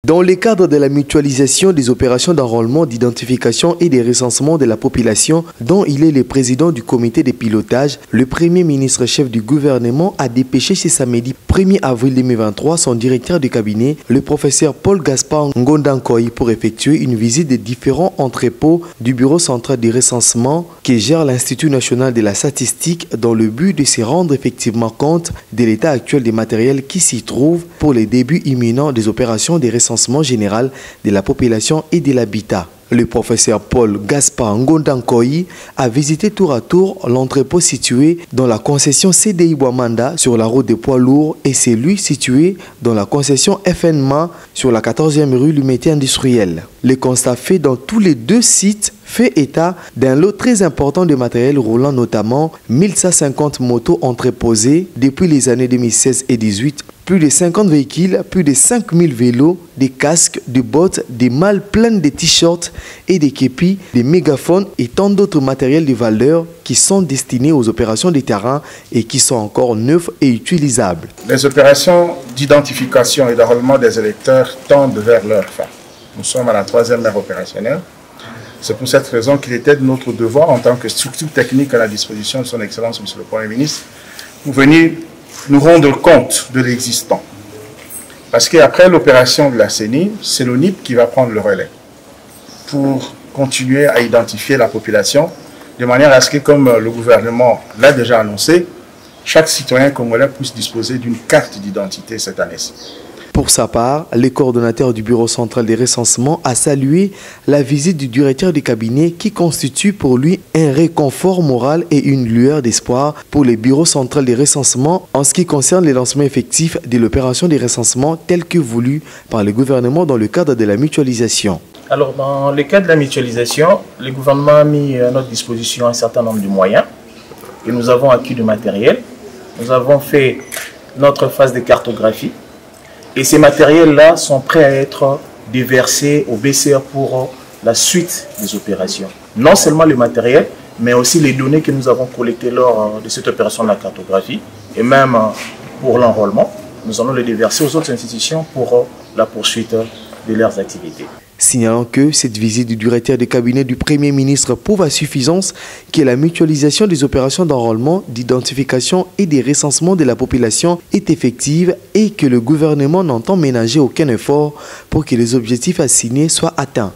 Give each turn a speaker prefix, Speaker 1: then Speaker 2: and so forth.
Speaker 1: Dans le cadre de la mutualisation des opérations d'enrôlement, d'identification et de recensement de la population, dont il est le président du comité de pilotage, le Premier ministre chef du gouvernement a dépêché ce samedi 1er avril 2023 son directeur de cabinet, le professeur Paul Gaspard Ngondankoy, pour effectuer une visite des différents entrepôts du bureau central du recensement que gère l'Institut national de la statistique dans le but de se rendre effectivement compte de l'état actuel des matériels qui s'y trouvent pour les débuts imminents des opérations de recensement général de la population et de l'habitat. Le professeur Paul Gaspard Ngondankoy a visité tour à tour l'entrepôt situé dans la concession CDI Wamanda sur la route des poids lourds et celui situé dans la concession FNMA sur la 14e rue Lumetier industriel. Le constat fait dans tous les deux sites fait état d'un lot très important de matériel roulant, notamment 1150 motos entreposées depuis les années 2016 et 2018, plus de 50 véhicules, plus de 5000 vélos, des casques, des bottes, des malles pleines de t-shirts et des képis, des mégaphones et tant d'autres matériels de valeur qui sont destinés aux opérations de terrain et qui sont encore neufs et utilisables.
Speaker 2: Les opérations d'identification et d'enrôlement des électeurs tendent vers leur fin. Nous sommes à la 3e ère opérationnelle. C'est pour cette raison qu'il était de notre devoir, en tant que structure technique à la disposition de son Excellence, Monsieur le Premier ministre, pour venir nous rendre compte de l'existant. Parce qu'après l'opération de la CENI, c'est l'ONIP qui va prendre le relais pour continuer à identifier la population, de manière à ce que, comme le gouvernement l'a déjà annoncé, chaque citoyen congolais puisse disposer d'une carte d'identité cette année-ci.
Speaker 1: Pour sa part, le coordonnateur du Bureau central des recensements a salué la visite du directeur du cabinet qui constitue pour lui un réconfort moral et une lueur d'espoir pour le Bureau central des recensements en ce qui concerne le lancement effectif de l'opération des recensements telle que voulue par le gouvernement dans le cadre de la mutualisation.
Speaker 3: Alors, dans le cadre de la mutualisation, le gouvernement a mis à notre disposition un certain nombre de moyens et nous avons acquis du matériel. Nous avons fait notre phase de cartographie. Et ces matériels-là sont prêts à être déversés au BCR pour la suite des opérations. Non seulement le matériel, mais aussi les données que nous avons collectées lors de cette opération de la cartographie, et même pour l'enrôlement. Nous allons les déverser aux autres institutions pour la poursuite de leurs activités.
Speaker 1: Signalant que cette visite du directeur de cabinet du Premier ministre prouve à suffisance que la mutualisation des opérations d'enrôlement, d'identification et de recensement de la population est effective et que le gouvernement n'entend ménager aucun effort pour que les objectifs assignés soient atteints.